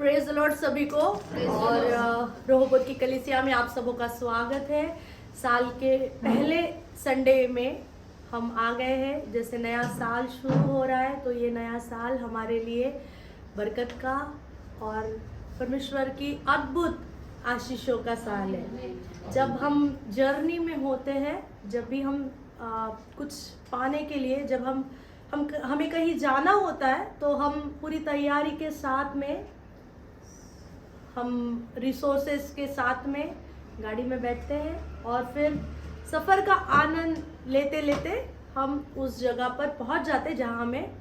Praise the Lord सभी को। और रोहबोत की कलीसिया में आप सबों का स्वागत है। साल के पहले संडे में हम आ गए हैं। जैसे नया साल शुरू हो रहा है तो ये नया साल हमारे लिए बरकत का और परमेश्वर की अद्भुत आशीषों का साल है। जब हम जर्नी में होते हैं, जब भी हम कुछ पाने के लिए, जब हमें कहीं जाना होता है तो हम पूरी तैयारी के साथ में, हम रिसोर्सेस के साथ में गाड़ी में बैठते हैं और फिर सफ़र का आनंद लेते लेते हम उस जगह पर पहुंच जाते हैं जहां हमें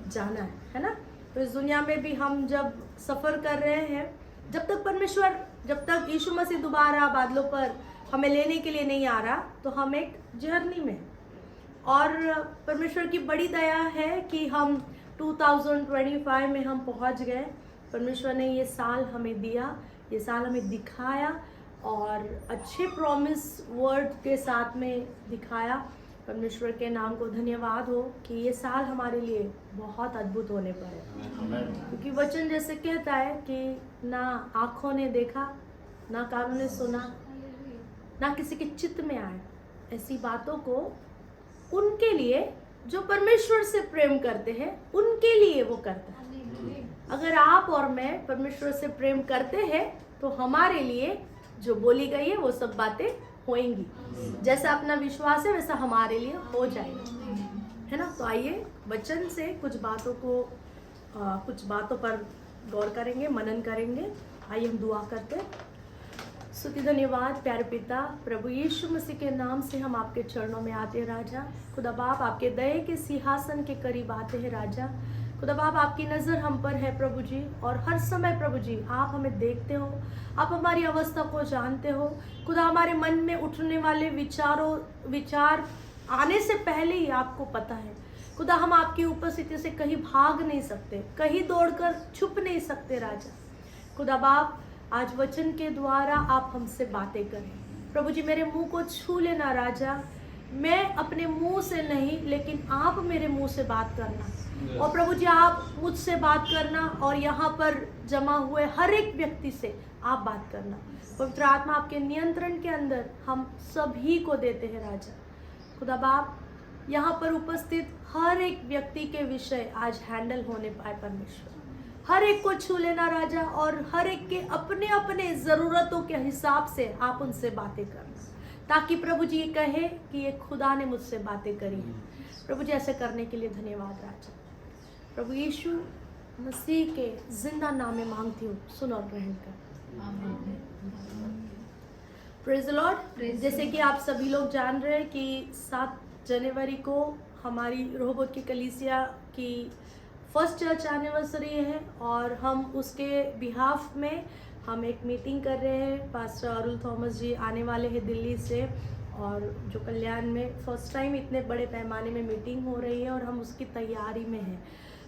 जाना है ना। तो इस दुनिया में भी हम जब सफ़र कर रहे हैं, जब तक यीशु मसीह दोबारा बादलों पर हमें लेने के लिए नहीं आ रहा, तो हम एक जर्नी में। और परमेश्वर की बड़ी दया है कि हम 2025 में हम पहुंच गए। परमेश्वर ने ये साल हमें दिया, ये साल हमें दिखाया और अच्छे प्रॉमिस वर्ड के साथ में दिखाया। परमेश्वर के नाम को धन्यवाद हो कि ये साल हमारे लिए बहुत अद्भुत होने पर है। क्योंकि वचन जैसे कहता है कि ना आँखों ने देखा, ना कानों ने सुना, ना किसी के चित्त में आए ऐसी बातों को उनके लिए जो परमेश्वर से प्रेम करते हैं, उनके लिए वो करता है। अगर आप और मैं परमेश्वर से प्रेम करते हैं तो हमारे लिए जो बोली गई है वो सब बातें होंगी। जैसा अपना विश्वास है वैसा हमारे लिए हो जाएगा, है ना। तो आइए वचन से कुछ बातों पर गौर करेंगे, मनन करेंगे। आइए हम दुआ करते हैं। स्तुति धन्यवाद प्यारे पिता प्रभु यीशु मसीह के नाम से हम आपके चरणों में आते हैं राजा। खुदा बाप आपके दया के सिंहासन के करीब आते हैं राजा। खुदा बाप आपकी नज़र हम पर है प्रभु जी, और हर समय प्रभु जी आप हमें देखते हो, आप हमारी अवस्था को जानते हो। खुदा हमारे मन में उठने वाले विचार आने से पहले ही आपको पता है। खुदा हम आपकी उपस्थिति से कहीं भाग नहीं सकते, कहीं दौड़कर छुप नहीं सकते राजा। खुदा बाप आज वचन के द्वारा आप हमसे बातें करें प्रभु जी। मेरे मुंह को छू लेना राजा, मैं अपने मुंह से नहीं लेकिन आप मेरे मुंह से बात करना। और प्रभु जी आप मुझसे बात करना और यहाँ पर जमा हुए हर एक व्यक्ति से आप बात करना। पवित्र आत्मा आपके नियंत्रण के अंदर हम सभी को देते हैं राजा। खुदा बाप यहाँ पर उपस्थित हर एक व्यक्ति के विषय आज हैंडल होने पाए परमेश्वर। हर एक को छू लेना राजा, और हर एक के अपने अपने ज़रूरतों के हिसाब से आप उनसे बातें करना, ताकि प्रभु जी ये कहे कि ये खुदा ने मुझसे बातें करी। प्रभु जी ऐसे करने के लिए धन्यवाद राजा। प्रभु यीशु मसीह के जिंदा नाम में मांगती हूँ, सुन और ग्रहण कर। Praise the Lord. जैसे कि आप सभी लोग जान रहे हैं कि 7 जनवरी को हमारी रोहबोत की कलीसिया की फर्स्ट चर्च एनिवर्सरी है, और हम उसके बिहाफ में हम एक मीटिंग कर रहे हैं। पास्टर अरुल थॉमस जी आने वाले हैं दिल्ली से, और जो कल्याण में फर्स्ट टाइम इतने बड़े पैमाने में मीटिंग हो रही है और हम उसकी तैयारी में हैं।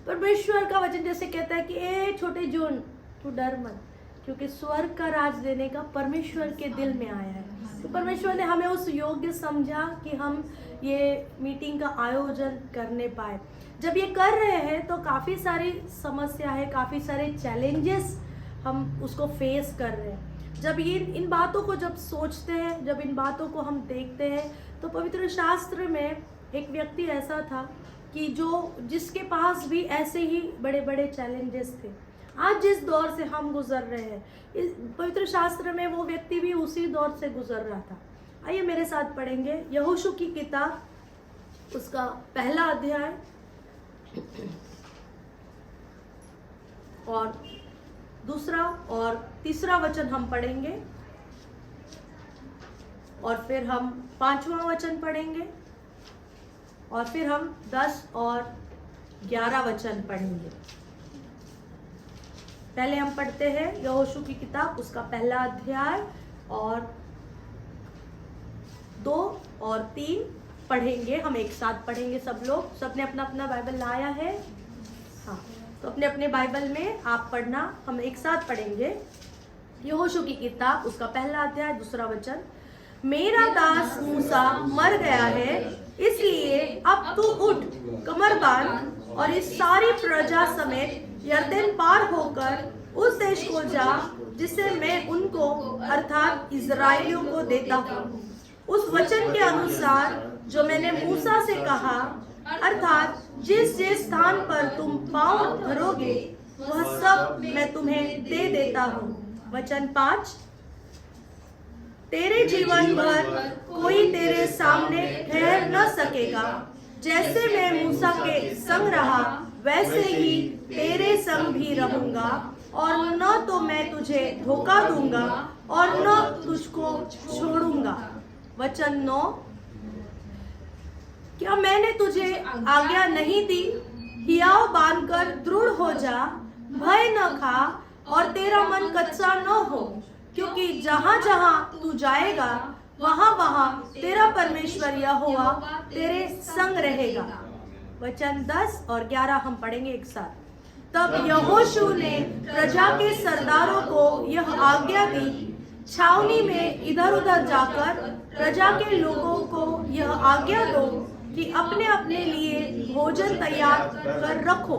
परमेश्वर का वचन जैसे कहता है कि ए छोटे जून तू डर मत, क्योंकि स्वर्ग का राज देने का परमेश्वर के दिल में आया है। तो परमेश्वर ने हमें उस योग्य समझा कि हम ये मीटिंग का आयोजन करने पाए। जब ये कर रहे हैं तो काफ़ी सारी समस्या है, काफ़ी सारे चैलेंजेस हम उसको फेस कर रहे हैं। जब ये इन बातों को जब सोचते हैं, जब इन बातों को हम देखते हैं, तो पवित्र शास्त्र में एक व्यक्ति ऐसा था कि जिसके पास भी ऐसे ही बड़े बड़े चैलेंजेस थे। आज जिस दौर से हम गुजर रहे हैं, इस पवित्र शास्त्र में वो व्यक्ति भी उसी दौर से गुजर रहा था। आइए मेरे साथ पढ़ेंगे यहोशू की किताब, उसका पहला अध्याय और दूसरा और तीसरा वचन हम पढ़ेंगे, और फिर हम 5वां वचन पढ़ेंगे, और फिर हम 10 और 11 वचन पढ़ेंगे। पहले हम पढ़ते हैं यहोशू की किताब, उसका पहला अध्याय, और 2 और 3 पढ़ेंगे। हम एक साथ पढ़ेंगे सब लोग। सबने अपना अपना बाइबल लाया है? हाँ, तो अपने अपने बाइबल में आप पढ़ना, हम एक साथ पढ़ेंगे। यहोशू की किताब, उसका पहला अध्याय, दूसरा वचन। मेरा दास मूसा मर गया है, इसलिए अब तू उठ, कमर बांध और इस सारी प्रजा समेत यरदन पार होकर उस देश को जा जिसे मैं उनको अर्थात इजराइलियों को देता हूँ। उस वचन के अनुसार जो मैंने मूसा से कहा, अर्थात जिस जिस स्थान पर तुम पाँव धरोगे वह सब मैं तुम्हें दे देता हूँ। वचन 5, तेरे जीवन भर कोई तेरे सामने ठहर न सकेगा। जैसे मैं मूसा के संग रहा वैसे ही तेरे संग भी रहूंगा, और न तो मैं तुझे धोखा दूंगा और न तुझको छोड़ूंगा। वचन 9, क्या मैंने तुझे आज्ञा नहीं दी? हियाव बांधकर दृढ़ हो जा, भय न खा और तेरा मन कच्चा न हो, क्योंकि जहां जहां तू जाएगा वहां वहां तेरा परमेश्वर यहोवा तेरे संग रहेगा। वचन 10 और 11 हम पढ़ेंगे एक साथ। तब यहोशू ने प्रजा के सरदारों को यह आज्ञा दी, छावनी में इधर उधर जाकर प्रजा के लोगों को यह आज्ञा दो कि अपने अपने लिए भोजन तैयार कर रखो,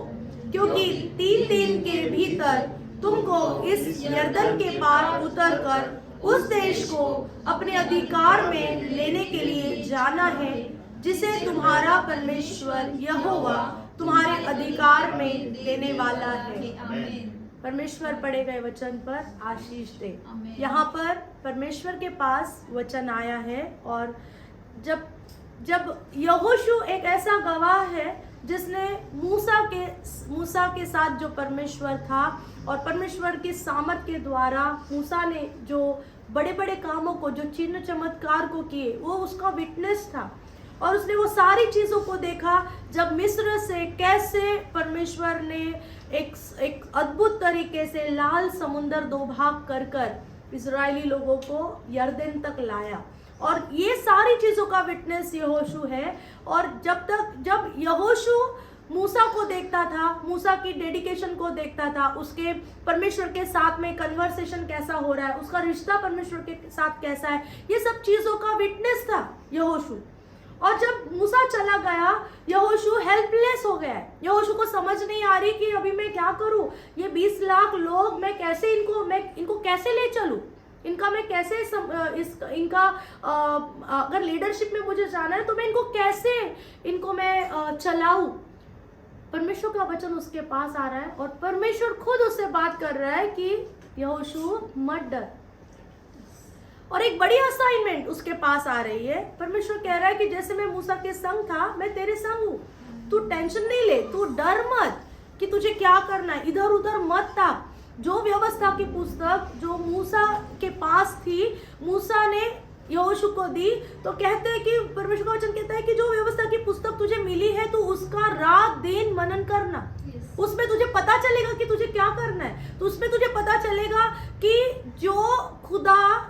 क्योंकि 3 दिन के भीतर तुमको इस यरदन के पार उतरकर उस देश को अपने अधिकार में लेने के लिए जाना है, जिसे तुम्हारा परमेश्वर यहोवा तुम्हारे अधिकार में देने वाला है। परमेश्वर पढ़े गए वचन पर आशीष दे। यहाँ पर परमेश्वर के पास वचन आया है, और जब यहोशू एक ऐसा गवाह है जिसने मूसा के साथ जो परमेश्वर था, और परमेश्वर के सामर्थ के द्वारा मूसा ने जो बड़े बड़े कामों को, जो चिन्ह चमत्कार को किए, वो उसका विटनेस था। और उसने वो सारी चीज़ों को देखा, जब मिस्र से कैसे परमेश्वर ने एक अद्भुत तरीके से लाल समुंदर 2 भाग कर इजरायली लोगों को यरदन तक लाया। और ये सारी चीज़ों का विटनेस यहोशू है। और जब यहोशू मूसा को देखता था, मूसा की डेडिकेशन को देखता था, उसके परमेश्वर के साथ में कन्वर्सेशन कैसा हो रहा है, उसका रिश्ता परमेश्वर के साथ कैसा है, ये सब चीज़ों का विटनेस था यहोशू। और जब मूसा चला गया, यहोशू हेल्पलेस हो गया। यहोशू को समझ नहीं आ रही कि अभी मैं क्या करूं, ये 20 लाख लोग मैं इनको कैसे ले चलूं, इनका मैं कैसे अगर लीडरशिप में मुझे जाना है तो मैं इनको मैं चलाऊं। परमेश्वर का वचन उसके पास आ रहा है और परमेश्वर खुद उससे बात कर रहा है कि यहोशू मत डर। और एक बड़ी असाइनमेंट उसके पास आ रही है। परमेश्वर कह रहा है कि जैसे मैं मूसा के संग था, मैं तेरे संग हूं। तू टेंशन नहीं ले, तू डर मत कि तुझे क्या करना है, इधर उधर मत ताक। जो व्यवस्था की पुस्तक जो मूसा के पास थी, मूसा ने यहोशू को दी, तो कहते हैं कि परमेश्वर का वचन कहता है कि जो व्यवस्था की पुस्तक तुझे मिली है, तू उसका रात दिन मनन करना। उसमें तुझे पता चलेगा कि तुझे क्या करना है। तो उसमें तुझे पता चलेगा कि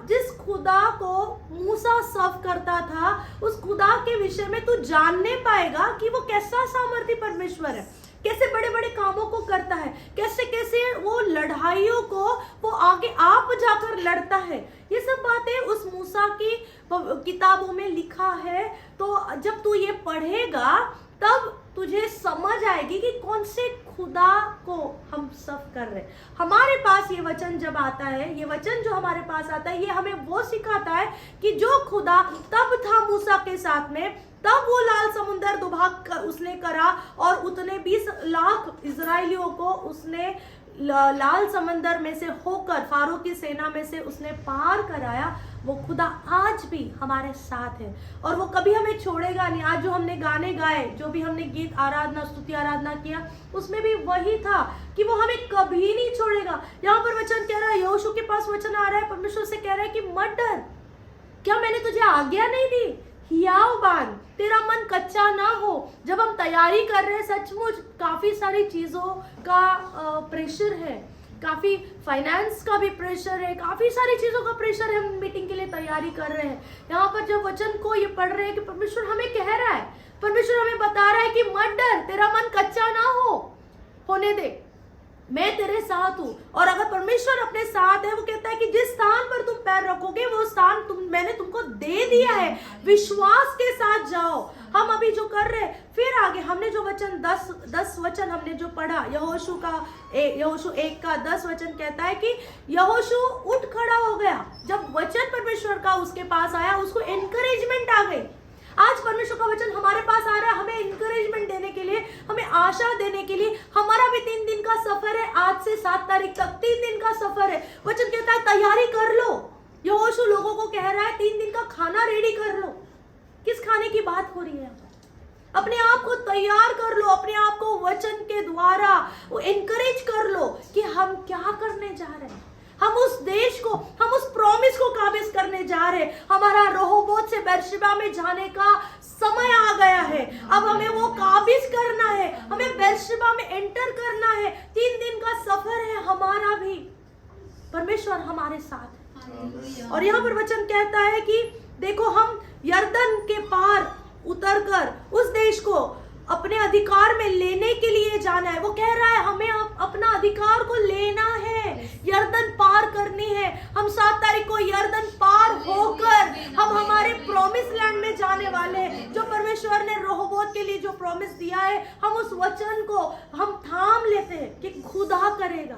जिस खुदा को मूसा सर्व करता था, उस खुदा के विषय में तू जानने पाएगा कि वो कैसा सामर्थी परमेश्वर है, कैसे बड़े बड़े कामों को करता है, कैसे कैसे वो लड़ाइयों को वो आगे आप जाकर लड़ता है। ये सब बातें उस मूसा की किताबों में लिखा है। तो जब तू ये पढ़ेगा तब तुझे समझ आएगी कि कौन से खुदा को हम सर्व कर रहे हैं। हमारे पास ये वचन जब आता है, ये वचन जो हमारे पास आता है, ये हमें वो सिखाता है कि जो खुदा तब था मूसा के साथ में, तब वो लाल समुंदर दुभाग उसने करा और उतने 20 लाख इजराइलियों को उसने लाल समंदर में से होकर, फारो की सेना में से उसने पार कराया। वो खुदा आज भी हमारे साथ है और वो कभी हमें छोड़ेगा नहीं। आज जो हमने गाने गाए, जो भी हमने गीत आराधना स्तुति आराधना किया, उसमें भी वही था कि वो हमें कभी नहीं छोड़ेगा। यहाँ पर वचन कह रहा है, यहोशू के पास वचन आ रहा है, परमेश्वर से कह रहा है कि मत डर, क्या मैंने तुझे आज्ञा नहीं दी? हियाव बांध, तेरा मन कच्चा ना हो। जब हम तैयारी कर रहे हैं, सचमुच काफी सारी चीजों का प्रेशर है, काफी फाइनेंस का भी प्रेशर है, काफी सारी चीजों का प्रेशर है। हम मीटिंग के लिए तैयारी कर रहे हैं। यहाँ पर जब वचन को ये पढ़ रहे हैं कि परमेश्वर हमें कह रहा है, परमेश्वर हमें बता रहा है कि मत डर, तेरा मन कच्चा ना होने दे, मैं तेरे साथ हूं। और अगर परमेश्वर अपने साथ है, वो कहता है कि जिस स्थान पर तुम पैर रखोगे वो स्थान मैंने तुमको दे दिया है। विश्वास के साथ जाओ। हम अभी जो कर रहे हैं, फिर आगे हमने जो वचन 10 वचन हमने जो पढ़ा, यहोशू 1 का 10 वचन कहता है कि यहोशू उठ खड़ा हो गया। जब वचन परमेश्वर का उसके पास आया, उसको एनकरेजमेंट आ गई। आज परमेश्वर का वचन हमारे पास आ रहा है, हमें इंकरेजमेंट देने के लिए, हमें आशा देने के लिए। हमारा भी 3 दिन का सफर है, आज से 7 तारीख तक 3 दिन का सफर है। वचन कहता है तैयारी कर लो। यहोशू लोगों को कह रहा है 3 दिन का खाना रेडी कर लो। किस खाने की बात हो रही है? अपने आप को तैयार कर लो, अपने आप को वचन के द्वारा वो एनकरेज कर लो कि हम क्या करने जा रहे हैं। हम उस देश को, हम उस प्रॉमिस को काबिज करने जा रहे हैं। हमारा रहोबोत से बेरशेबा में जाने का समय आ गया है। अब हमें वो काबिज करना है, हमें बेरशेबा में एंटर करना है। 3 दिन का सफर है हमारा भी। परमेश्वर हमारे साथ है। और यहाँ पर वचन कहता है कि देखो, हम यरदन के पार उतरकर उस देश को अपने अधिकार में लेने के लिए जाना है। वो कह रहा है हमें अपना अधिकार को लेना है, यरदन पार करनी है। हम 7 तारीख को यरदन पार होकर हम हमारे प्रॉमिस लैंड में जाने वाले हैं। जो परमेश्वर ने रहोबोत के लिए जो प्रॉमिस दिया है, हम उस वचन को हम थाम लेते हैं कि खुदा करेगा।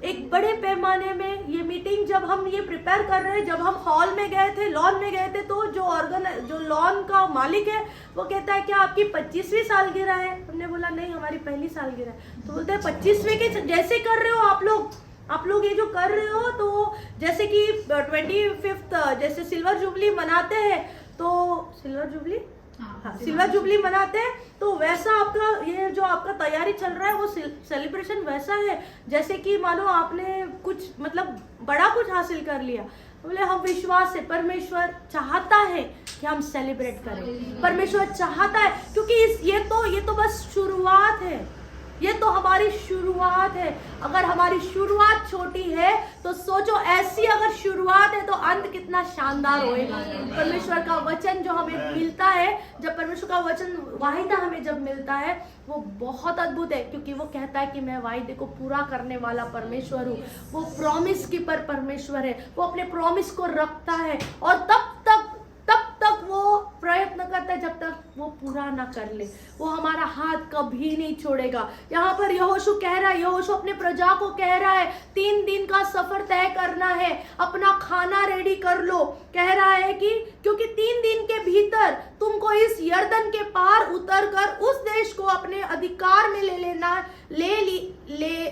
एक बड़े पैमाने में ये मीटिंग जब हम ये प्रिपेयर कर रहे हैं, जब हम हॉल में गए थे, लॉन में गए थे, तो जो लॉन का मालिक है वो कहता है क्या आपकी 25वीं सालगिरह है? हमने बोला नहीं, हमारी पहली सालगिरह है। तो बोलते हैं 25वीं के जैसे कर रहे हो आप लोग ये जो कर रहे हो, तो जैसे कि 25th जैसे सिल्वर जुबली मनाते हैं, तो सिल्वर जुबली मनाते हैं, तो वैसा आपका ये जो आपका तैयारी चल रहा है वो सेलिब्रेशन वैसा है जैसे कि मानो आपने कुछ मतलब बड़ा कुछ हासिल कर लिया। बोले हम विश्वास है, परमेश्वर चाहता है कि हम सेलिब्रेट करें। परमेश्वर चाहता है, क्योंकि ये तो बस शुरुआत है। ये तो हमारी शुरुआत है। अगर हमारी शुरुआत छोटी है तो सोचो ऐसी अगर शुरुआत है तो अंत कितना शानदार होएगा। परमेश्वर का वचन जो हमें मिलता है, जब परमेश्वर का वचन वाहिदा हमें जब मिलता है, वो बहुत अद्भुत है, क्योंकि वो कहता है कि मैं वाहिदे को पूरा करने वाला परमेश्वर हूँ। वो प्रॉमिस कीपर परमेश्वर है। वो अपने प्रॉमिस को रखता है और तब तक वो प्रयत्न करता है जब तक वो पूरा ना कर ले। वो हमारा हाथ कभी नहीं छोड़ेगा। यहाँ पर यहोशू कह रहा है, यहोशू अपने प्रजा को कह रहा है 3 दिन का सफर तय करना है, अपना खाना रेडी कर लो। कह रहा है कि क्योंकि 3 दिन के भीतर तुमको इस यरदन के पार उतरकर उस देश को अपने अधिकार में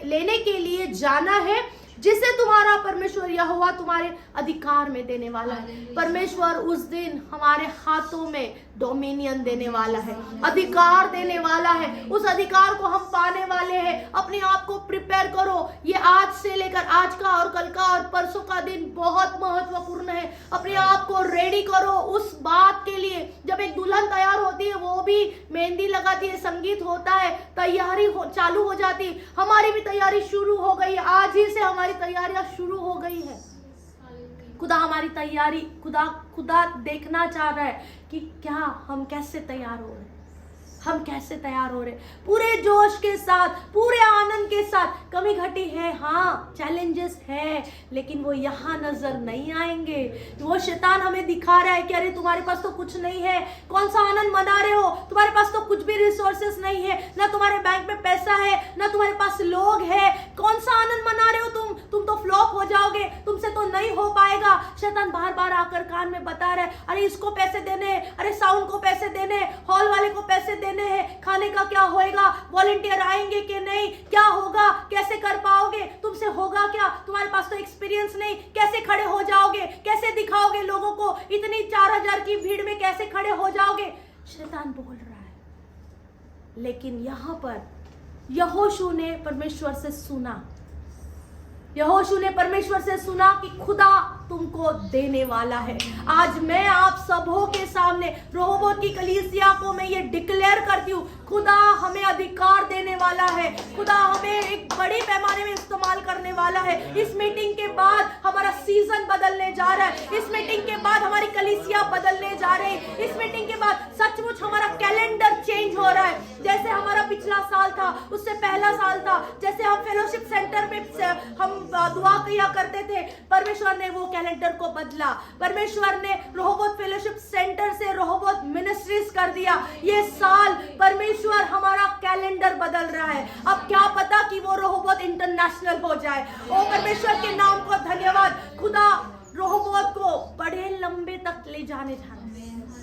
लेने के लिए जाना है, जिसे तुम्हारा परमेश्वर यहोवा तुम्हारे अधिकार में देने वाला है। परमेश्वर उस दिन हमारे हाथों में डोमिनियन देने वाला है, अधिकार देने वाला है। उस अधिकार को हम पाने वाले हैं। अपने आप को प्रिपेयर करो। ये आज से लेकर आज का और कल का और परसों का दिन बहुत महत्वपूर्ण है। अपने आप को रेडी करो उस बात के लिए। जब एक दुल्हन तैयार होती है, वो भी मेहंदी लगाती है, संगीत होता है, तैयारी चालू हो जाती। हमारी भी तैयारी शुरू हो गई। आज ही से हमारी तैयारियां शुरू हो गई है। खुदा हमारी तैयारी, खुदा देखना चाह रहा है कि क्या हम कैसे तैयार हो रहे हैं, हम कैसे तैयार हो रहे हैं, पूरे जोश के साथ, पूरे आनंद के साथ। कमी घटी है, हाँ, चैलेंजेस है, लेकिन वो यहाँ नजर नहीं आएंगे। वो शैतान हमें दिखा रहा है कि अरे तुम्हारे पास तो कुछ नहीं है, कौन सा आनंद मना रहे हो, तुम्हारे पास तो कुछ भी रिसोर्सेस नहीं है, ना तुम्हारे बैंक में पैसा है, ना तुम्हारे पास लोग है, कौन सा आनंद मना रहे हो तुम तो फ्लॉप हो जाओगे, तुमसे तो नहीं हो पाएगा। शैतान बार बार आकर कान में बता रहा है, अरे इसको पैसे देने हैं, अरे साउंड को पैसे देने हैं, हॉल वाले को पैसे देने हैं, खाने का क्या होएगा, वॉलंटियर आएंगे कि नहीं, क्या होगा, कैसे कर पाओगे, तुमसे होगा क्या, तुम्हारे पास तो एक्सपीरियंस नहीं, कैसे खड़े हो जाओगे, कैसे दिखाओगे लोगों को, इतनी 4000 की भीड़ में कैसे खड़े हो जाओगे। शैतान बोल रहा है। लेकिन यहां पर यहोशू ने परमेश्वर से सुना, यहोशू ने परमेश्वर से सुना कि खुदा तुमको देने वाला है। आज मैं आप सबों के सामने रहोबोत की कलीसिया को मैं ये डिक्लेयर करती हूँ, खुदा हमें अधिकार देने वाला है। खुदा हमें एक बड़े पैमाने में इस्तेमाल करने वाला है। इस मीटिंग के बाद हमारा सीजन बदलने जा रहा है। इस मीटिंग के बाद हमारी कलीसिया बदलने जा रही है। इस मीटिंग के बाद सचमुच हमारा कैलेंडर चेंज हो रहा है। जैसे हमारा पिछला साल था, उससे पहला साल था, जैसे हम फेलोशिप सेंटर में हम दुआ किया करते थे, परमेश्वर ने वो कैलेंडर को बदला। परमेश्वर ने रहोबोत फेलोशिप सेंटर से रहोबोत मिनिस्ट्री एनिवर्सरीज कर दिया। ये साल परमेश्वर हमारा कैलेंडर बदल रहा है। अब क्या पता कि वो रहोबोत इंटरनेशनल हो जाए। ओ परमेश्वर के नाम को धन्यवाद। खुदा रहोबोत को बड़े लंबे तक ले जाने जा रहा है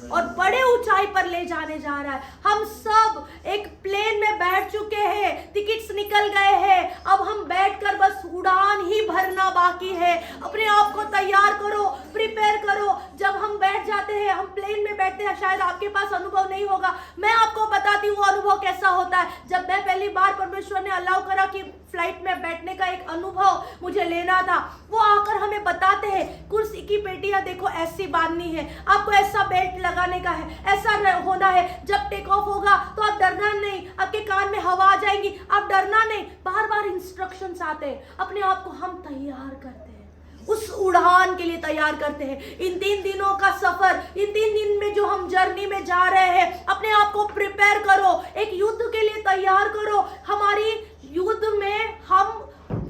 और बड़े ऊंचाई पर ले जाने जा रहा है। हम सब एक प्लेन में बैठ चुके हैं, टिकट्स निकल गए हैं, अब हम बैठकर बस उड़ान ही भरना बाकी है। अपने आप को तैयार करो, प्रिपेयर करो। जब हम बैठ जाते हैं, हम प्लेन में बैठते हैं, शायद आपके पास अनुभव नहीं होगा, मैं आपको बताती हूँ वो अनुभव कैसा होता है। जब मैं पहली बार परमेश्वर ने अलाउ करा कि फ्लाइट में बैठने का एक अनुभव मुझे लेना था, वो आकर हमें बताते हैं कुर्सी की पेटियां देखो ऐसी बांधनी है, आपको ऐसा बेल्ट लगाने का है, ऐसा होना है, जब टेक ऑफ होगा तो आप डरना नहीं, आपके कान में हवा आ जाएगी, आप डरना नहीं। बार बार इंस्ट्रक्शंस आते हैं। अपने आप को हम तैयार करते हैं, उस उड़ान के लिए तैयार करते हैं। इन 3 दिनों का सफर, इन 3 दिन में जो हम जर्नी में जा रहे हैं, अपने आप को प्रिपेयर करो, एक युद्ध के लिए तैयार करो। हमारी युद्ध में हम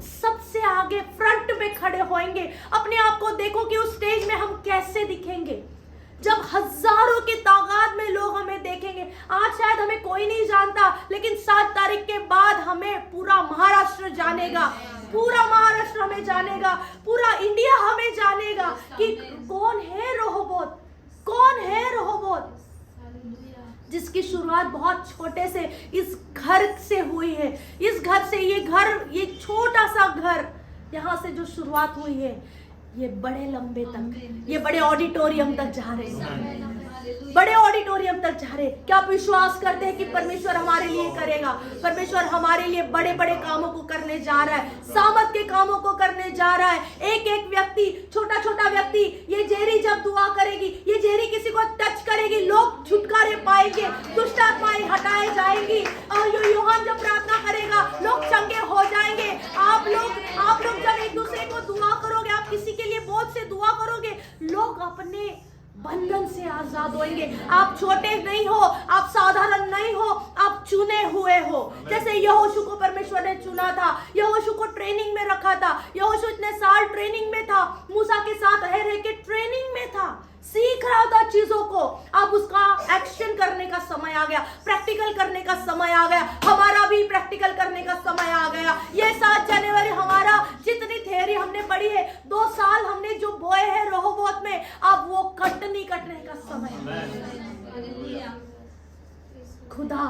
सबसे आगे फ्रंट में खड़े होंगे। अपने आप को देखो कि उस स्टेज में हम कैसे दिखेंगे जब हजारों की तादाद में लोग हमें देखेंगे। आज शायद हमें कोई नहीं जानता, लेकिन 7 तारीख के बाद हमें पूरा महाराष्ट्र जानेगा, पूरा महाराष्ट्र हमें जानेगा, पूरा इंडिया हमें जानेगा कि कौन है रहोबोत, कौन है रहोबोत, जिसकी शुरुआत बहुत छोटे से इस घर से हुई है। इस घर से, ये घर, ये छोटा सा घर, यहाँ से जो शुरुआत हुई है, ये बड़े लंबे तक, ये बड़े ऑडिटोरियम तक जा रहे हैं, बड़े ऑडिटोरियम तक जा रहे। क्या आप विश्वास करते हैं कि परमेश्वर हमारे लिए करेगा? परमेश्वर हमारे लिए बड़े बड़े कामों को करने जा रहा है, सामर्थ के कामों को करने जा रहा है। एक एक व्यक्ति, छोटा छोटा व्यक्ति, ये जेरी जब दुआ करेगी, ये जेरी किसी को टच करेगी, लोग छुटकारे पाएंगे, दुष्ट आत्माएं हटाए जाएंगी। और यूहान जब प्रार्थना करेगा, लोग चंगे हो जाएंगे। आप लोग जब एक दूसरे को दुआ करोगे, आप किसी के लिए बोझ से दुआ करोगे, लोग अपने बंधन से आजाद होंगे। आप छोटे नहीं हो, आप साधारण नहीं हो, आप चुने हुए हो। जैसे यहोशू को परमेश्वर ने चुना था, यहोशू को ट्रेनिंग में रखा था। यहोशू इतने साल ट्रेनिंग में था, मूसा के साथ रह के ट्रेनिंग में था, सीख रहा था चीजों को। अब उसका एक्शन करने का समय आ गया, प्रैक्टिकल करने का समय आ गया। हमारा भी प्रैक्टिकल करने का समय आ गया। ये 7 जनवरी हमारा जितनी थ्योरी हमने पढ़ी है, 2 साल हमने जो बोए हैं रहोबोत में, अब वो कटने का समय है। खुदा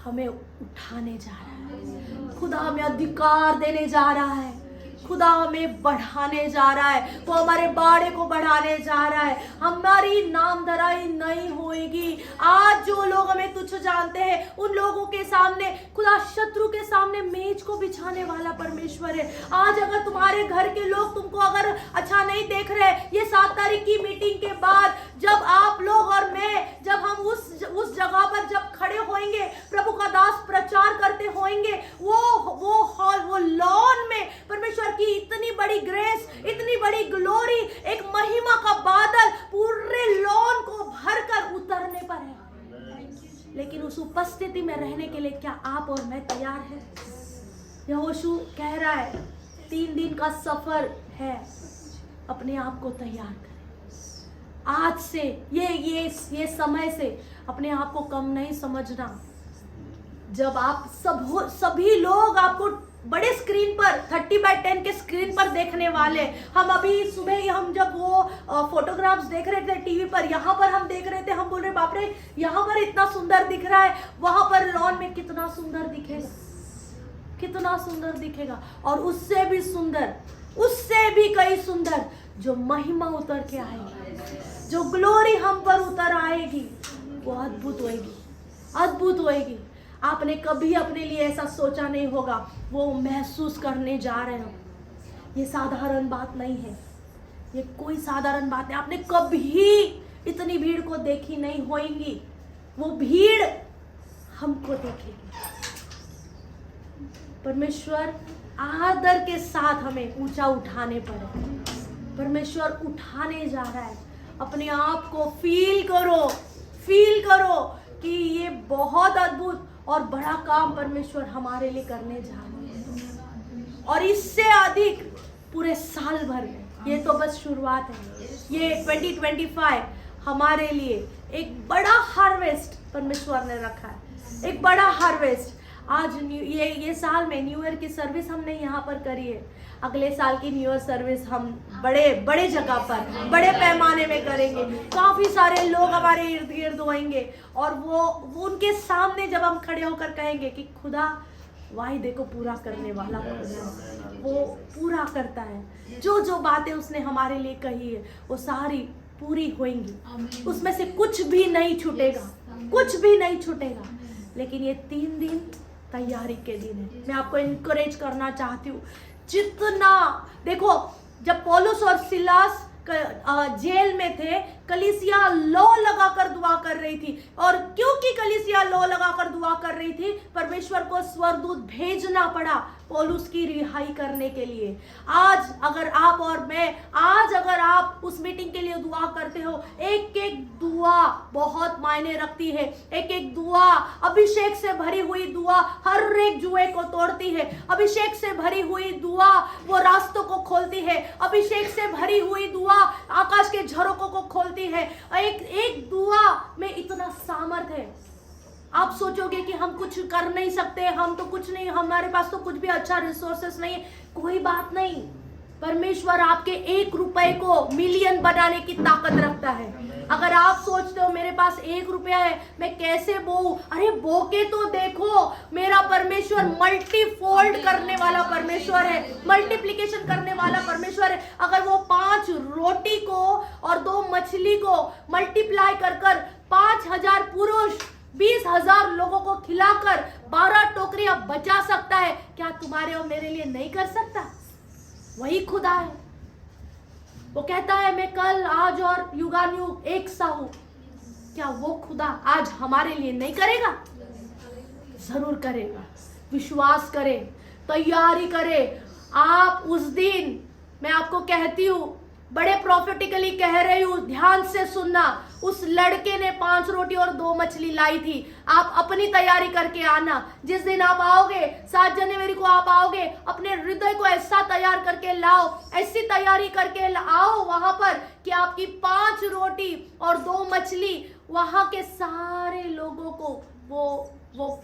हमें उठाने जा रहा है, खुदा हमें अधिकार देने जा रहा है, खुदा हमें बढ़ाने जा रहा है, वो हमारे बाड़े को बढ़ाने जा रहा है। हमारी नामधराई नहीं होएगी। आज जो लोग हमें तुच्छ जानते हैं, उन लोगों के सामने खुदा शत्रु के सामने मेज को बिछाने वाला परमेश्वर है। आज अगर तुम्हारे घर के लोग तुमको अगर अच्छा नहीं देख रहे, ये 7 तारीख की मीटिंग के बाद जब आप लोग और मैं, जब हम उस जगह पर जब खड़े होंगे, प्रभु का दास प्रचार करते होंगे, वो हॉल, वो लॉन में परमेश्वर की इतनी बड़ी ग्रेस, इतनी बड़ी ग्लोरी, एक महिमा का बादल पूरे लॉन को भरकर उतरने पर है। लेकिन उस उपस्थिति में रहने के लिए क्या आप और मैं तैयार हैं? यहोशू कह रहा है 3 दिन का सफर है, अपने आप को तैयार करें। आज से ये समय से अपने आप को कम नहीं समझना। जब आप सभी लोग आपको बड़े स्क्रीन पर 30x10 के स्क्रीन पर देखने वाले, हम अभी सुबह ही हम जब वो फोटोग्राफ्स देख रहे थे टीवी पर, यहाँ पर हम देख रहे थे, हम बोल रहे बाप रे यहाँ पर इतना सुंदर दिख रहा है, वहां पर लॉन में कितना सुंदर दिखेगा, कितना सुंदर दिखेगा। और उससे भी सुंदर, उससे भी कई सुंदर जो महिमा उतर के आएगी, जो ग्लोरी हम पर उतर आएगी, वो अद्भुत होएगी, अद्भुत होएगी। आपने कभी अपने लिए ऐसा सोचा नहीं होगा, वो महसूस करने जा रहे हो। ये साधारण बात नहीं है, ये कोई साधारण बात नहीं। आपने कभी इतनी भीड़ को देखी नहीं होगी, वो भीड़ हमको देखेगी। परमेश्वर आदर के साथ हमें ऊंचा उठाने पर है। परमेश्वर उठाने जा रहा है। अपने आप को फील करो कि ये बहुत अद्भुत और बड़ा काम परमेश्वर हमारे लिए करने जा रहे हैं, और इससे अधिक पूरे साल भर। ये तो बस शुरुआत है। ये 2025 हमारे लिए एक बड़ा हार्वेस्ट परमेश्वर ने रखा है, एक बड़ा हार्वेस्ट। आज ये साल में न्यू ईयर की सर्विस हमने यहाँ पर करी है। अगले साल की न्यू ईयर सर्विस हम बड़े जगह पर बड़े पैमाने में करेंगे। काफ़ी सारे लोग हमारे इर्द गिर्द होंगे और वो उनके सामने जब हम खड़े होकर कहेंगे कि खुदा वायदे को पूरा करने वाला खुदा है, वो पूरा करता है। जो जो बातें उसने हमारे लिए कही है वो सारी पूरी होंगी, उसमें से कुछ भी नहीं छूटेगा, कुछ भी नहीं छूटेगा। लेकिन ये 3 दिन तैयारी के दिन है। मैं आपको इनकरेज करना चाहती हूँ, जितना देखो, जब पौलुस और सिलास जेल में थे, कलीसिया लौ लगाकर दुआ कर रही थी। और क्योंकि कलीसिया लौ लगाकर दुआ कर रही थी, परमेश्वर को स्वर्गदूत भेजना पड़ा पौलुस की रिहाई करने के लिए। आज अगर आप और मैं, आज अगर आप उस मीटिंग के लिए दुआ करते हो, एक एक दुआ बहुत मायने रखती है। एक एक दुआ, अभिषेक से भरी हुई दुआ हर एक जुए को तोड़ती है। अभिषेक से भरी हुई दुआ वो रास्तों को खोलती है। अभिषेक से भरी हुई दुआ आकाश के झरोकों को खोलती है। एक एक दुआ में इतना सामर्थ है। आप सोचोगे कि हम कुछ कर नहीं सकते, हम तो कुछ नहीं, हमारे पास तो कुछ भी अच्छा रिसोर्सेस नहीं है। कोई बात नहीं, परमेश्वर आपके 1 रुपए को मिलियन बनाने की ताकत रखता है। अगर आप सोचते हो मेरे पास 1 रुपया है, मैं कैसे बोऊं, अरे बो के तो देखो, मेरा परमेश्वर मल्टीफोल्ड करने वाला परमेश्वर है, मल्टीप्लिकेशन करने वाला परमेश्वर है। अगर वो 5 रोटी को और 2 मछली को मल्टीप्लाई कर 5,000 पुरुष 20,000 लोगों को खिलाकर 12 टोकरियां बचा सकता है, क्या तुम्हारे और मेरे लिए नहीं कर सकता? वही खुदा है। वो कहता है मैं कल, आज और युगानुयुग एक सा हूं। क्या वो खुदा आज हमारे लिए नहीं करेगा? जरूर करेगा। विश्वास करें, तैयारी करें। आप उस दिन, मैं आपको कहती हूं, बड़े प्रॉफिटिकली कह रही हूं, ध्यान से सुनना। उस लड़के ने 5 रोटी और 2 मछली लाई थी। आप अपनी तैयारी करके आना। जिस दिन आप आओगे, 7 जनवरी को आप आओगे, अपने हृदय को ऐसा तैयार करके लाओ, ऐसी तैयारी करके आओ वहां पर कि आपकी 5 रोटी और 2 मछली वहां के सारे लोगों को वो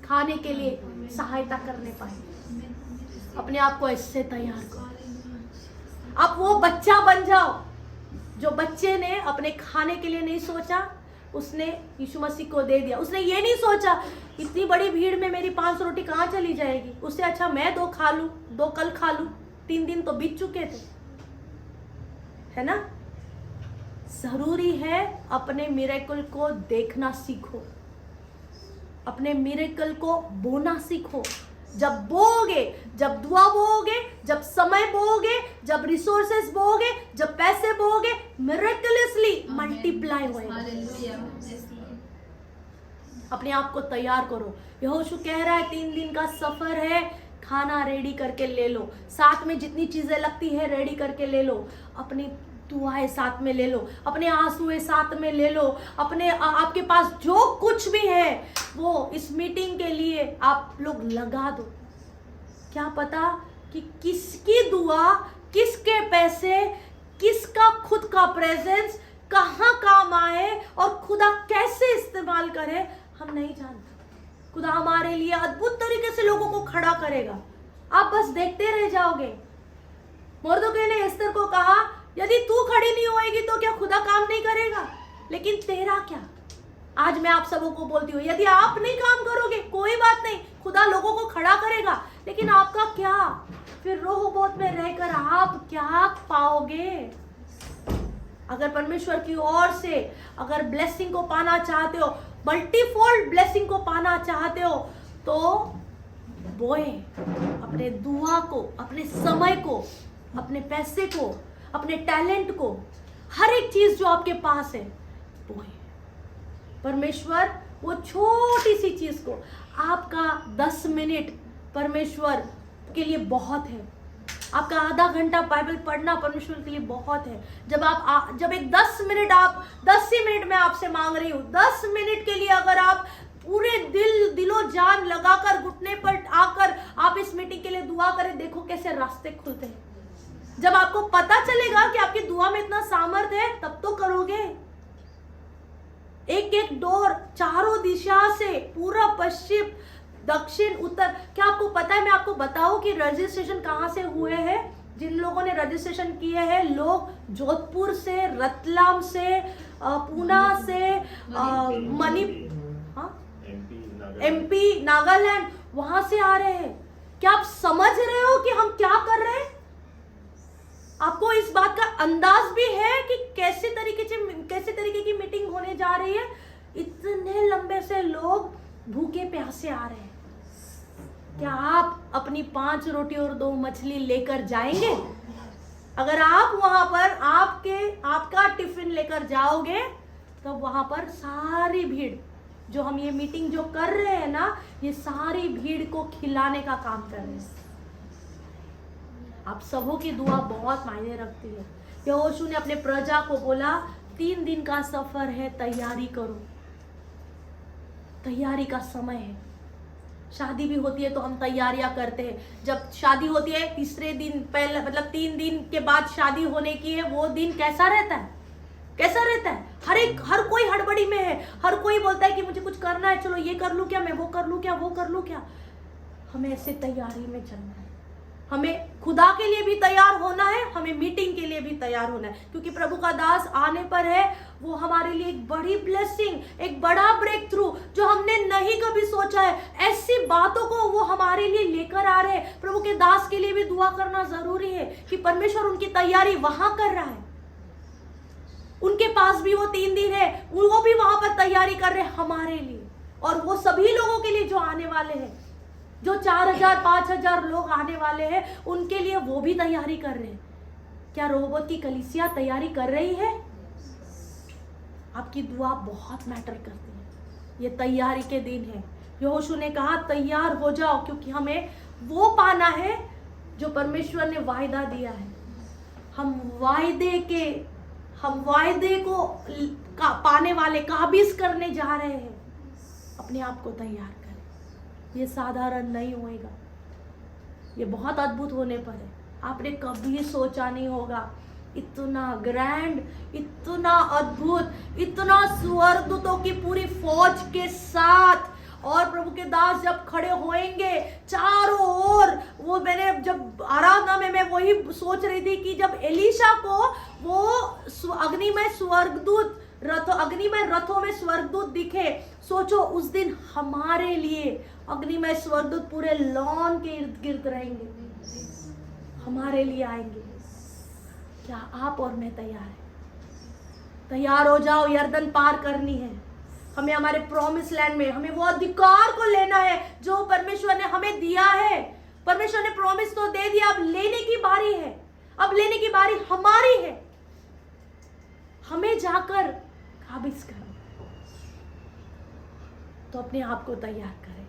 खाने के लिए सहायता करने पाए। अपने आप को ऐसे तैयार करो। आप वो बच्चा बन जाओ जो बच्चे ने अपने खाने के लिए नहीं सोचा, उसने यीशु मसीह को दे दिया। उसने ये नहीं सोचा इतनी बड़ी भीड़ में मेरी 5 रोटी कहाँ चली जाएगी, उससे अच्छा मैं 2 खा लूं, 2 कल खा लूं। 3 दिन तो बीत चुके थे, है ना? जरूरी है अपने मिरेकल को देखना सीखो, अपने मिरेकल को बोना सीखो। जब बोओगे, जब दुआ बोओगे, जब समय बोओगे, जब रिसोर्सेस बोओगे, जब पैसे बोओगे, मिरेकलसली मल्टीप्लाई होएगा। अपने आप को तैयार करो। यहोशू कह रहा है 3 दिन का सफर है, खाना रेडी करके ले लो, साथ में जितनी चीजें लगती है रेडी करके ले लो, अपनी दुआएं साथ में ले लो, अपने आंसुएं साथ में ले लो, अपने आपके पास जो कुछ भी है वो इस मीटिंग के लिए आप लोग लगा दो। क्या पता कि किसकी दुआ, किसके पैसे, किसका खुद का प्रेजेंस कहाँ काम आए और खुदा कैसे इस्तेमाल करे, हम नहीं जानते। खुदा हमारे लिए अद्भुत तरीके से लोगों को खड़ा करेगा, आप बस देखते रह जाओगे। मुर्दोके ने एस्तर को कहा यदि तू खड़ी नहीं होएगी तो क्या खुदा काम नहीं करेगा? लेकिन तेरा क्या? आज मैं आप सबों को बोलती हूँ, यदि आप नहीं काम करोगे कोई बात नहीं, खुदा लोगों को खड़ा करेगा, लेकिन आपका क्या? फिर रोहबोत में रहकर आप क्या पाओगे? अगर परमेश्वर की ओर से अगर ब्लेसिंग को पाना चाहते हो, मल्टीफोल्ड ब्लेसिंग को पाना चाहते हो, तो बोए अपने दुआ को, अपने समय को, अपने पैसे को, अपने टैलेंट को, हर एक चीज जो आपके पास है बोए। परमेश्वर वो छोटी सी चीज को, आपका 10 मिनट परमेश्वर के लिए बहुत है। आपका आधा घंटा बाइबल पढ़ना परमेश्वर के लिए बहुत है। जब एक 10 मिनट, आप 10 ही मिनट में आपसे मांग रही हूँ, 10 मिनट के लिए अगर आप पूरे दिलो जान लगाकर घुटने पर आकर आप इस मीटिंग के लिए दुआ करें, देखो कैसे रास्ते खुलते हैं। जब आपको पता चलेगा कि आपकी दुआ में इतना सामर्थ है, तब तो करोगे, एक एक डोर चारों दिशा से, पूरा पश्चिम दक्षिण उत्तर। क्या आपको पता है, मैं आपको बताऊं कि रजिस्ट्रेशन कहाँ से हुए हैं? जिन लोगों ने रजिस्ट्रेशन किए हैं, लोग जोधपुर से, रतलाम से, पूना से, एमपी, नागालैंड, वहां से आ रहे हैं। क्या आप समझ रहे हो कि हम क्या कर रहे हैं? आपको इस बात का अंदाज भी है कि कैसे तरीके की मीटिंग होने जा रही है? इतने लंबे से लोग भूखे प्यासे आ रहे हैं। क्या आप अपनी 5 रोटी और 2 मछली लेकर जाएंगे? अगर आप वहां पर आपका टिफिन लेकर जाओगे, तो वहां पर सारी भीड़, जो हम ये मीटिंग जो कर रहे हैं ना, ये सारी भीड़ को खिलाने का काम कर रहे हैं। आप सबों की दुआ बहुत मायने रखती है। यहोशू ने अपने प्रजा को बोला, 3 दिन का सफर है, तैयारी करो। तैयारी का समय है। शादी भी होती है तो हम तैयारियां करते हैं। जब शादी होती है, तीसरे दिन पहले, मतलब 3 दिन के बाद शादी होने की है, वो दिन कैसा रहता है? कैसा रहता है? हर कोई हड़बड़ी में है। हर कोई बोलता है कि मुझे कुछ करना है, चलो ये कर लूं क्या, मैं वो कर लूं क्या, वो कर लूं क्या। हमें ऐसे तैयारी में चलना है। हमें खुदा के लिए भी तैयार होना है, हमें मीटिंग के लिए भी तैयार होना है, क्योंकि प्रभु का दास आने पर है। वो हमारे लिए एक बड़ी ब्लेसिंग, एक बड़ा ब्रेक थ्रू जो हमने नहीं कभी सोचा है, ऐसी बातों को वो हमारे लिए लेकर आ रहे हैं। प्रभु के दास के लिए भी दुआ करना जरूरी है कि परमेश्वर उनकी तैयारी वहां कर रहा है। उनके पास भी वो 3 दिन है, वो भी वहां पर तैयारी कर रहे हैं हमारे लिए, और वो सभी लोगों के लिए जो आने वाले हैं, जो 4000 5000 लोग आने वाले हैं, उनके लिए वो भी तैयारी कर रहे हैं। क्या रोबोट की कलीसिया तैयारी कर रही है? आपकी दुआ बहुत मैटर करती है। ये तैयारी के दिन है। यहोशू ने कहा, तैयार हो जाओ, क्योंकि हमें वो पाना है जो परमेश्वर ने वायदा दिया है। हम वायदे को पाने वाले, काबिज करने जा रहे हैं। अपने आप को तैयार करें। ये साधारण नहीं होएगा, ये बहुत अद्भुत होने पर है। आपने कभी सोचा नहीं होगा, इतना ग्रैंड, इतना अद्भुत, इतना स्वर्गदूतों की पूरी फौज के साथ, और प्रभु के दास जब खड़े होएंगे चारों ओर। वो मैंने जब आराधना में मैं वही सोच रही थी कि जब एलीशा को वो अग्निमय रथों में स्वर्गदूत दिखे, सोचो उस दिन हमारे लिए अग्निमय स्वर्गदूत पूरे लॉन के इर्द गिर्द रहेंगे, हमारे लिए आएंगे। क्या आप और मैं तैयार हैं? तैयार हो जाओ, यर्दन पार करनी है हमें। हमारे प्रॉमिस लैंड में हमें वो अधिकार को लेना है जो परमेश्वर ने हमें दिया है। परमेश्वर ने प्रॉमिस तो दे दिया, अब लेने की बारी है। अब लेने की बारी हमारी है। हमें जाकर काबिज करो, तो अपने आप को तैयार करें।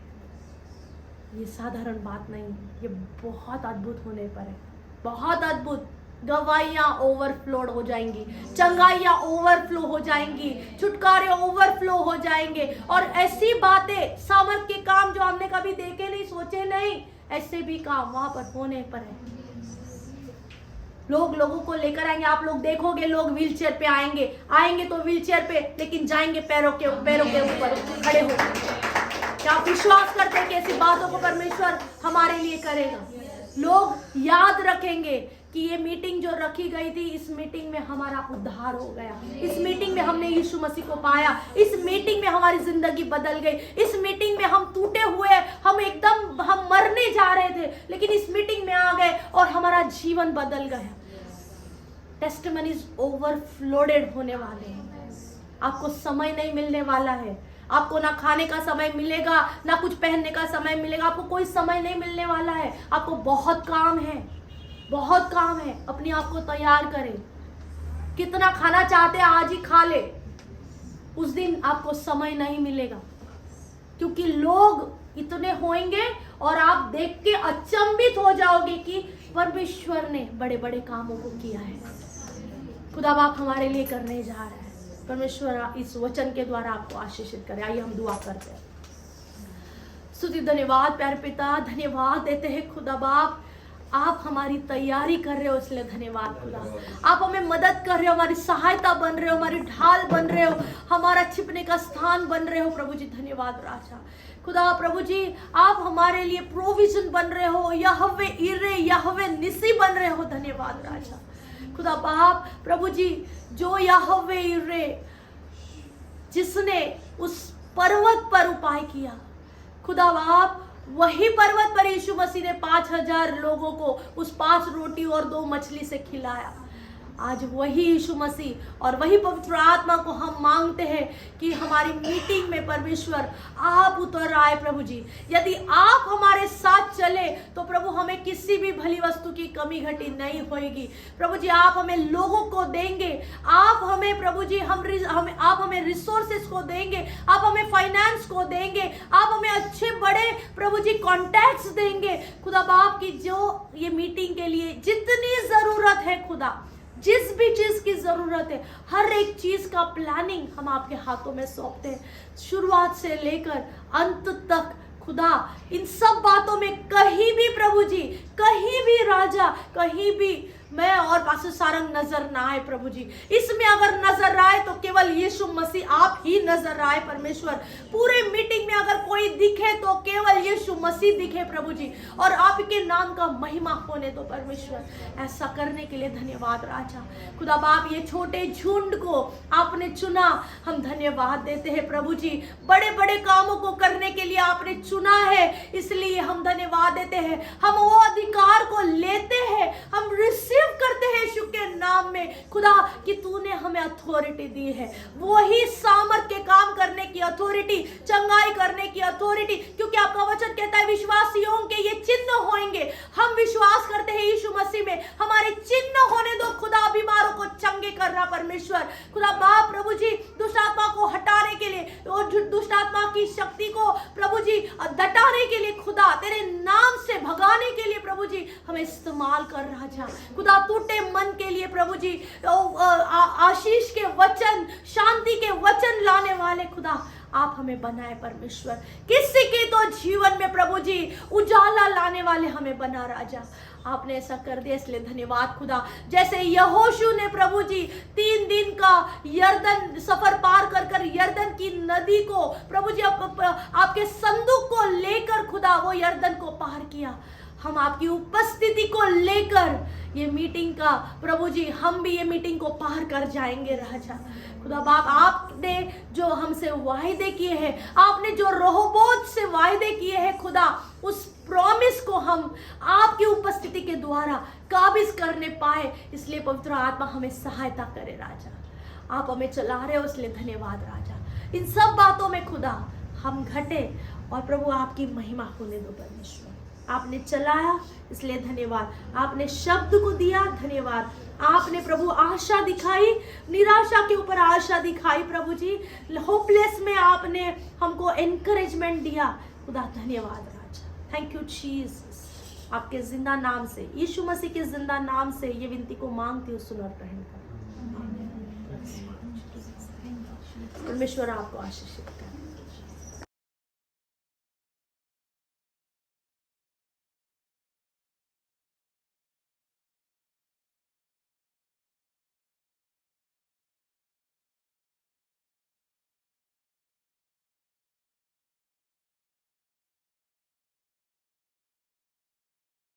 ये साधारण बात नहीं है, ये बहुत अद्भुत होने पर है, बहुत अद्भुत। गवाहियां ओवरफ्लोड हो जाएंगी, चंगाइयां ओवरफ्लो हो जाएंगी, छुटकारे ओवरफ्लो हो जाएंगे, और ऐसी बातें, सामर्थ के काम जो हमने कभी देखे नहीं, सोचे नहीं, ऐसे भी काम वहां पर होने पर है। लोगों को लेकर आएंगे। आप लोग देखोगे, लोग व्हीलचेयर पे आएंगे तो व्हीलचेयर पे, लेकिन जाएंगे पैरों के ऊपर खड़े होकर। क्या आप विश्वास करते हैं कि ऐसी बातों को परमेश्वर हमारे लिए करेगा? लोग याद रखेंगे कि ये मीटिंग जो रखी गई थी, इस मीटिंग में हमारा उद्धार हो गया, इस मीटिंग में हमने यीशु मसीह को पाया, इस मीटिंग में हमारी जिंदगी बदल गई, इस मीटिंग में हम टूटे हुए, हम मरने जा रहे थे, लेकिन इस मीटिंग में आ गए और हमारा जीवन बदल गया। टेस्टिमनीज ओवरफ्लोडेड होने वाले हैं। आपको समय नहीं मिलने वाला है। आपको ना खाने का समय मिलेगा, ना कुछ पहनने का समय मिलेगा। आपको कोई समय नहीं मिलने वाला है। आपको बहुत काम है, बहुत काम है। अपने आप को तैयार करें। कितना खाना चाहते हैं आज ही खा ले, उस दिन आपको समय नहीं मिलेगा, क्योंकि लोग इतने होंगे और आप देख के अचंभित हो जाओगे कि परमेश्वर ने बड़े बड़े कामों को किया है। खुदा बाप हमारे लिए करने जा रहा है। परमेश्वर इस वचन के द्वारा आपको आशीषित करे। आइए हम दुआ करते हैं। स्तुति धन्यवाद प्यारे पिता, धन्यवाद देते हैं खुदा बाप। आप हमारी तैयारी कर रहे हो, इसलिए धन्यवाद खुदा। आप हमें मदद कर रहे हो, हमारी सहायता बन रहे हो, हमारी ढाल बन रहे हो, हमारा छिपने का स्थान बन रहे हो प्रभु जी। धन्यवाद राजा खुदा। प्रभु जी आप हमारे लिए प्रोविजन बन रहे हो, यहोवे इरे यहोवे निसी बन रहे हो। धन्यवाद राजा खुदा बाप। प्रभु जी जो यहोवे इरे जिसने उस पर्वत पर उपाय किया खुदा बाप, वही पर्वत पर यीशु मसीह ने 5000 लोगों को उस 5 रोटी और 2 मछली से खिलाया। आज वही यीशु मसीह और वही पवित्र आत्मा को हम मांगते हैं कि हमारी मीटिंग में परमेश्वर आप उतर आए प्रभु जी। यदि आप हमारे साथ चले तो प्रभु हमें किसी भी भली वस्तु की कमी घटी नहीं होगी प्रभु जी। आप हमें लोगों को देंगे, आप हमें प्रभु जी आप हमें रिसोर्सेस को देंगे, आप हमें फाइनेंस को देंगे, आप हमें अच्छे बड़े प्रभु जी कॉन्टैक्ट्स देंगे खुदा बाप की। जो ये मीटिंग के लिए जितनी जरूरत है खुदा, जिस भी चीज की जरूरत है, हर एक चीज का प्लानिंग हम आपके हाथों में सौंपते हैं, शुरुआत से लेकर अंत तक खुदा। इन सब बातों में कहीं भी प्रभु जी, कहीं भी राजा, कहीं भी मैं और पास्टर सारंग नजर ना आए प्रभु जी। इसमें अगर नजर आए तो केवल यीशु मसीह आप ही नजर आए परमेश्वर। पूरे मीटिंग में अगर कोई दिखे तो केवल यीशु मसीह दिखे प्रभु जी, और आपके नाम का महिमा होने दो परमेश्वर। ऐसा करने के लिए धन्यवाद राजा खुदा बाप। ये छोटे झुंड को आपने चुना, हम धन्यवाद देते हैं प्रभु जी। बड़े बड़े कामों को करने के लिए आपने चुना है, इसलिए हम धन्यवाद देते हैं। हम वो अधिकार को लेते हैं, हम रिसीव करते हैं यीशु के नाम में खुदा कि तूने हमें अथॉरिटी दी है, वही सामर्थ के काम करने की अथॉरिटी, चंगाई करने की अथॉरिटी, क्योंकि आपका वचन कहता है विश्वासियों के ये चिन्ह होंगे। हम विश्वास करते हैं यीशु मसीह में, हमारे चिन्ह होने दो खुदा। बीमारों को चंगे करना परमेश्वर खुदा बाप प्रभु जी। दुष्ट आत्मा को हटाने के लिए और दुष्ट आत्मा की शक्ति को प्रभु जी दटाने के लिए खुदा, तेरे नाम से भगाने के लिए प्रभु जी हमें इस्तेमाल कर राजा खुदा। टूटे मन के लिए प्रभु जी आशीष के वचन, शांति के वचन लाने वाले खुदा आप हमें बनाए परमेश्वर। किसी के तो जीवन में प्रभु जी उजाला लाने वाले हमें बना राजा। आपने ऐसा कर दिया, इसलिए धन्यवाद खुदा। जैसे यहोशू ने प्रभु जी 3 दिन का यरदन सफर पार कर यरदन की नदी को प्रभु जी आपके संदूक को लेकर खुदा वो यरदन को पार किया। हम आपकी उपस्थिति को लेकर ये मीटिंग का प्रभु जी, हम भी ये मीटिंग को पार कर जाएंगे राजा खुदा बाप। आपने जो हमसे वायदे किए हैं, आपने जो रहोबोत से वायदे किए हैं खुदा, उस प्रॉमिस को हम आपकी उपस्थिति के द्वारा काबिज करने पाए। इसलिए पवित्र आत्मा हमें सहायता करे राजा। आप हमें चला रहे हो, इसलिए धन्यवाद राजा। इन सब बातों में खुदा हम घटे और प्रभु आपकी महिमा होने दो परमेश्वर। आपने चलाया, इसलिए धन्यवाद। आपने शब्द को दिया, धन्यवाद। आपने प्रभु आशा दिखाई, निराशा के ऊपर आशा दिखाई प्रभु जी। होपलेस में आपने हमको एनकरेजमेंट दिया खुदा, धन्यवाद राजा। Thank you Jesus. आपके जिंदा नाम से, यीशु मसीह के जिंदा नाम से ये विनती को मांगती हूँ, सुन और ग्रहण कर। परमेश्वर आपको आशीषित करे।